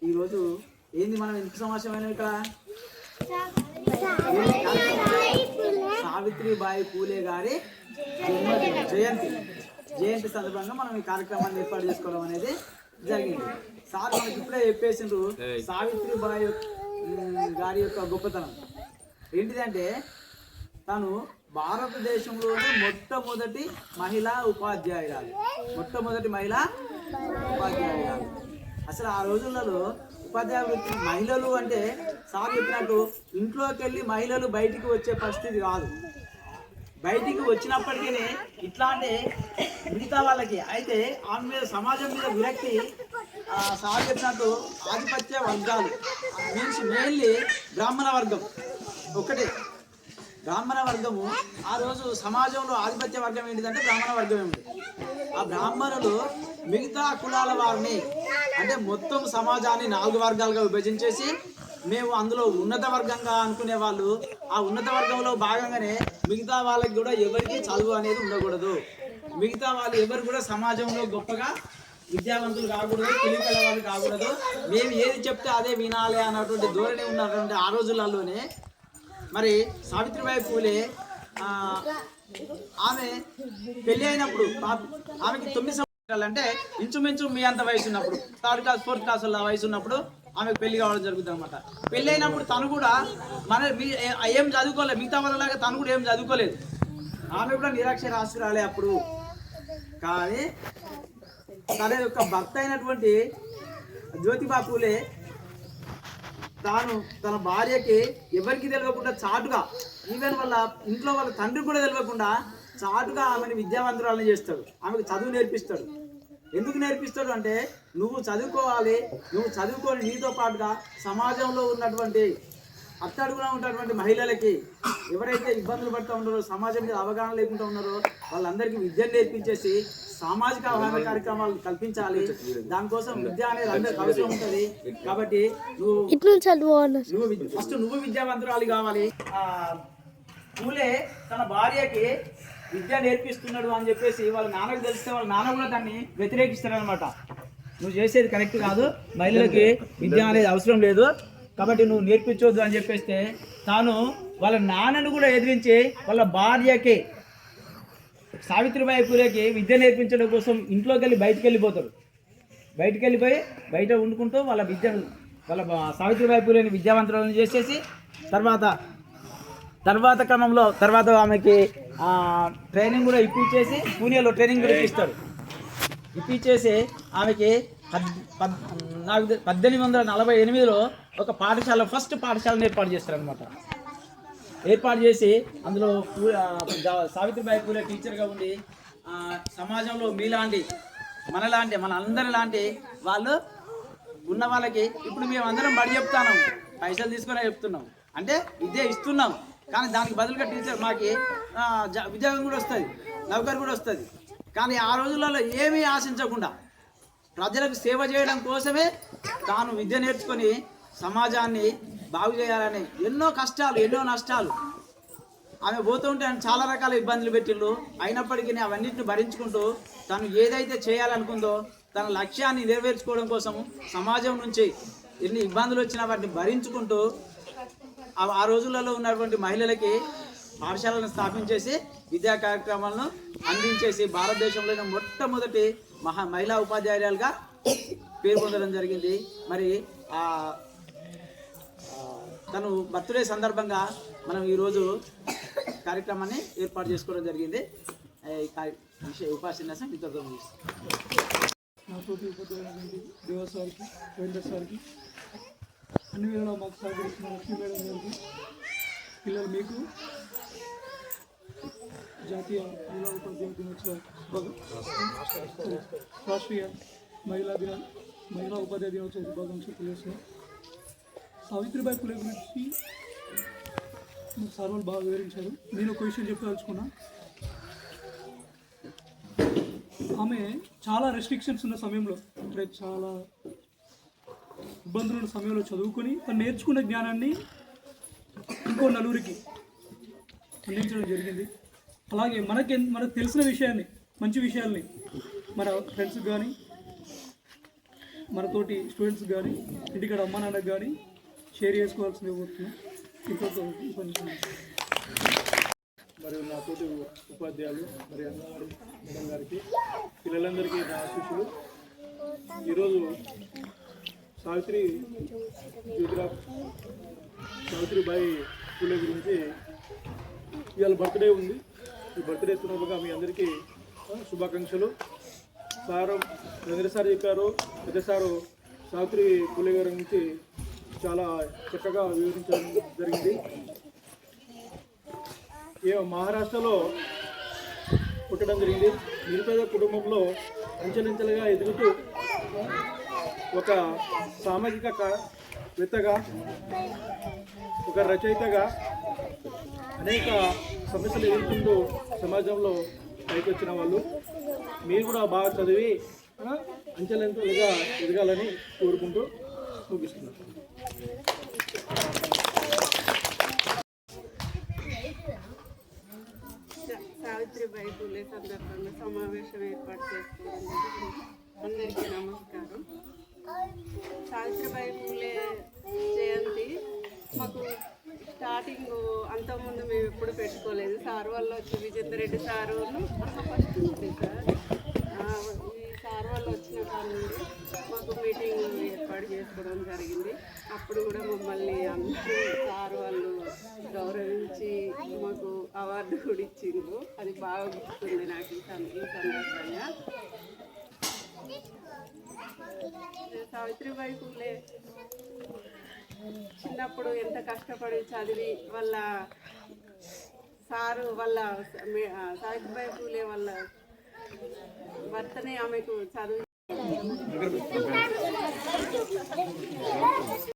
ఈరోజు ఏంది మనం ఎంత సమావేశమైన ఇక్కడ సావిత్రిబాయి పూలే గారి జయంతి సందర్భంగా మనం ఈ కార్యక్రమాన్ని ఏర్పాటు చేసుకోవడం అనేది జరిగింది. సార్ మనకి ఇప్పుడే చెప్పేసిండ్రు సావిత్రిబాయి గారి యొక్క గొప్పతనం ఏంటిదంటే తను భారతదేశంలోనే మొట్టమొదటి మహిళా ఉపాధ్యాయురాలు. అసలు ఆ రోజులలో ఉపాధ్యాయ వృత్తి మహిళలు అంటే సార్ చెప్పినట్టు ఇంట్లోకి వెళ్ళి మహిళలు బయటికి వచ్చే పరిస్థితి కాదు. బయటికి వచ్చినప్పటికీ ఇట్లా అంటే మిగతా వాళ్ళకి అయితే ఆమె మీద సమాజం మీద విరక్తి సార్ చెప్పినట్టు ఆధిపత్య వర్గాలు మీన్స్ మెయిన్లీ బ్రాహ్మణ వర్గం ఒకటే. బ్రాహ్మణ వర్గము ఆ రోజు సమాజంలో ఆధిపత్య వర్గం ఏంటిదంటే బ్రాహ్మణ వర్గం ఏమిటి. ఆ బ్రాహ్మణులు మిగతా కులాల వారిని అంటే మొత్తం సమాజాన్ని 4 వర్గాలుగా విభజించేసి మేము అందులో ఉన్నత వర్గంగా అనుకునే వాళ్ళు ఆ ఉన్నత వర్గంలో భాగంగానే మిగతా వాళ్ళకి కూడా ఎవరికి చదువు అనేది ఉండకూడదు. మిగతా వాళ్ళు ఎవరు కూడా సమాజంలో గొప్పగా విద్యావంతులు కాకూడదు, తెలివికల వాళ్ళు కాకూడదు, మేము ఏది చెప్తే అదే వినాలి అన్నటువంటి ధోరణి ఉన్నటువంటి ఆ రోజులలోనే మరి సావిత్రిబాయి పూలే ఆమె పెళ్ళి అయినప్పుడు ఆమెకి 9 సంవత్సరాలు అంటే ఇంచుమించు మీ అంత వయసు ఉన్నప్పుడు 3rd క్లాస్ 4th క్లాస్ వయసు ఉన్నప్పుడు ఆమెకు పెళ్లి కావడం జరుగుతుంది అనమాట. పెళ్ళి అయినప్పుడు తను కూడా ఏం చదువుకోలేదు, మిగతా వాళ్ళలాగా తను కూడా ఏం చదువుకోలేదు. ఆమె కూడా నిరక్షరాస్యురాలే అప్పుడు. కానీ తన యొక్క భర్త అయినటువంటి జ్యోతిబా పూలే తాను తన భార్యకి ఎవరికి తెలియకుండా చాటుగా ఈవెన్ వాళ్ళ ఇంట్లో వాళ్ళ తండ్రికి కూడా తెలియకుండా చాటుగా ఆమెను విద్యావంతురాలని చేస్తాడు. ఆమెకు చదువు నేర్పిస్తాడు. ఎందుకు నేర్పిస్తాడు అంటే నువ్వు చదువుకోవాలి, నువ్వు చదువుకొని నీతో పాటుగా సమాజంలో ఉన్నటువంటి అట్టడుగున ఉన్నటువంటి మహిళలకి ఎవరైతే ఇబ్బందులు పడుతూ ఉన్నారో, సమాజం మీద అవగాహన లేకుండా ఉన్నారో వాళ్ళందరికీ విద్యను నేర్పించేసి సామాజిక అవగాహన కార్యక్రమాలు కల్పించాలి. దానికోసం విద్య అనేది అందరికి అవసరం ఉంటుంది. కాబట్టి నువ్వు విద్యావంతురాలు కావాలి. పూలే తన భార్యకి విద్య నేర్పిస్తున్నాడు అని చెప్పేసి వాళ్ళ నాన్నకు తెలిస్తే వాళ్ళ నాన్న కూడా దాన్ని వ్యతిరేకిస్తారనమాట. నువ్వు చేసేది కరెక్ట్ కాదు, మహిళలకి విద్య అనేది అవసరం లేదు కాబట్టి నువ్వు నేర్పించవద్దు అని చెప్పేస్తే తాను వాళ్ళ నాన్నను కూడా ఎదిరించి వాళ్ళ భార్యకి సావిత్రిబాయి పూలేకి విద్య నేర్పించడం కోసం ఇంట్లోకి వెళ్ళి బయటికి వెళ్ళిపోతాడు. బయటికి వెళ్ళిపోయి బయట వండుకుంటూ వాళ్ళ సావిత్రిబాయి పూలేని విద్యావంతులను చేసేసి తర్వాత క్రమంలో ఆమెకి ట్రైనింగ్ కూడా ఇప్పించేసి పూణేలో ట్రైనింగ్ కూడా ఇప్పించేసి ఆమెకి 1848లో ఒక పాఠశాల ఫస్ట్ పాఠశాలను ఏర్పాటు చేస్తారనమాట. ఏర్పాటు చేసి అందులో సావిత్రిబాయి పూలే టీచర్గా ఉండి సమాజంలో మనలాంటి మన అందరి లాంటి వాళ్ళు ఉన్న వాళ్ళకి ఇప్పుడు మేము అందరం బడి చెప్తాను, పైసలు తీసుకునే చెప్తున్నాం అంటే విద్య ఇస్తున్నాం, కానీ దానికి బదులుగా టీచర్ మాకి ఉద్యోగం కూడా వస్తుంది, నౌకరు కూడా వస్తుంది. కానీ ఆ రోజులలో ఏమీ ఆశించకుండా ప్రజలకు సేవ చేయడం కోసమే తాను విద్య నేర్చుకొని సమాజాన్ని బాగు చేయాలని ఎన్నో కష్టాలు ఎన్నో నష్టాలు ఆమె పోతుంటే చాలా రకాల ఇబ్బందులు పెట్టిళ్ళు. అయినప్పటికీ అవన్నిటిని భరించుకుంటూ తను ఏదైతే చేయాలనుకుందో తన లక్ష్యాన్ని నెరవేర్చుకోవడం కోసం సమాజం నుంచి ఎన్ని ఇబ్బందులు వచ్చినా వాటిని భరించుకుంటూ ఆ రోజులలో ఉన్నటువంటి మహిళలకి పాఠశాలను స్థాపించేసి విద్యా కార్యక్రమాలను అందించేసి భారతదేశంలోనే మొట్టమొదటి మహిళా ఉపాధ్యాయురాలుగా పేరు పొందడం జరిగింది. మరి తను బర్త్డే సందర్భంగా మనం ఈరోజు కార్యక్రమాన్ని ఏర్పాటు చేసుకోవడం జరిగింది. ఉపాధ్యాసం ఇతరులతో నాతోటి ఉపాధ్యాయులకి దేవ సార్కి రవీంద్ర సార్కి అన్ని వేళలా మాకు సహకరిస్తున్న లక్ష్మీ మేడం గారికి, పిల్లలు మీకు జాతీయ మహిళా ఉపాధ్యాయ దినోత్సవ రాష్ట్రీయ మహిళా ఉపాధ్యాయ దినోత్సవ శుభాకాంక్షలు తెలియజేస్తున్నాం. సావిత్రిబాయి పూలే గురించి సార్ వాళ్ళు బాగా వివరించారు. నేను ఒక విషయం చెప్పదలుచుకున్నా. ఆమె చాలా రెస్ట్రిక్షన్స్ ఉన్న సమయంలో అంటే చాలా ఇబ్బందులు ఉన్న సమయంలో చదువుకొని తను నేర్చుకున్న జ్ఞానాన్ని ఇంకో నలుగురికి అందించడం జరిగింది. అలాగే మనకు తెలిసిన విషయాన్ని మంచి విషయాల్ని మన ఫ్రెండ్స్కి కానీ మనతోటి స్టూడెంట్స్ కానీ ఇంటికాడ అమ్మ నాన్నకు కానీ షేర్ చేసుకోవాల్సిందే కోరుతున్నాం. ఇంకొక ఉపన్యాసం. మరియు నాతోటి ఉపాధ్యాయులు మరియు అన్నగారు మేడం గారికి పిల్లలందరికీ నా ఆశీస్సులు. ఈరోజు సావిత్రిబాయి పూలే గురించి ఇవాళ బర్త్డే ఉంది. ఈ బర్త్డే సందర్భంగా మీ అందరికీ శుభాకాంక్షలు. సారు రవీంద్ర సార్ చెప్పారు, పెద్ద సారు సావిత్రి పూలే గారి గురించి చాలా చక్కగా వివరించడం జరిగింది. మహారాష్ట్రలో పుట్టడం జరిగింది. నిరుపేద కుటుంబంలో అంచెలంచెలుగా ఎదుగుతూ ఒక సామాజికవేత్తగా, ఒక రచయితగా అనేక సమస్యలు ఎదుర్కొంటూ సమాజంలో పైకి వచ్చిన వాళ్ళు. మీరు కూడా బాగా చదివి అంచెలంచెలుగా ఎదగాలని కోరుకుంటూ ముగిస్తున్నాను. సావిత్రిబాయి పూలే సందర్భంగా సమావేశం ఏర్పాటు చేసుకోవడం. అందరికీ నమస్కారం. సావిత్రిబాయి పూలే జయంతి మాకు స్టార్టింగ్ అంతకుముందు మేము ఎప్పుడు పెట్టుకోలేదు. సార్ వాళ్ళు వచ్చి విజేందర్ రెడ్డి సారు ఫస్ట్ ఉంది సార్. ఈ సార్ వాళ్ళు వచ్చిన కాలం నుండి మాకు మీటింగ్ ఏర్పాటు చేసుకోవడం జరిగింది. అప్పుడు కూడా మమ్మల్ని అందరూ సార్ వాళ్ళు గౌరవించి మాకు అవార్డు కూడా ఇచ్చిండ్రు. అది బాగా గుర్తుంది నాకు ఈ సందర్భంగా. సావిత్రిబాయి పూలే చిన్నప్పుడు ఎంత కష్టపడి చదివి వాళ్ళ సారు వాళ్ళ సావిత్రిబాయి పూలే వాళ్ళ భర్తనే ఆమెకు చదువు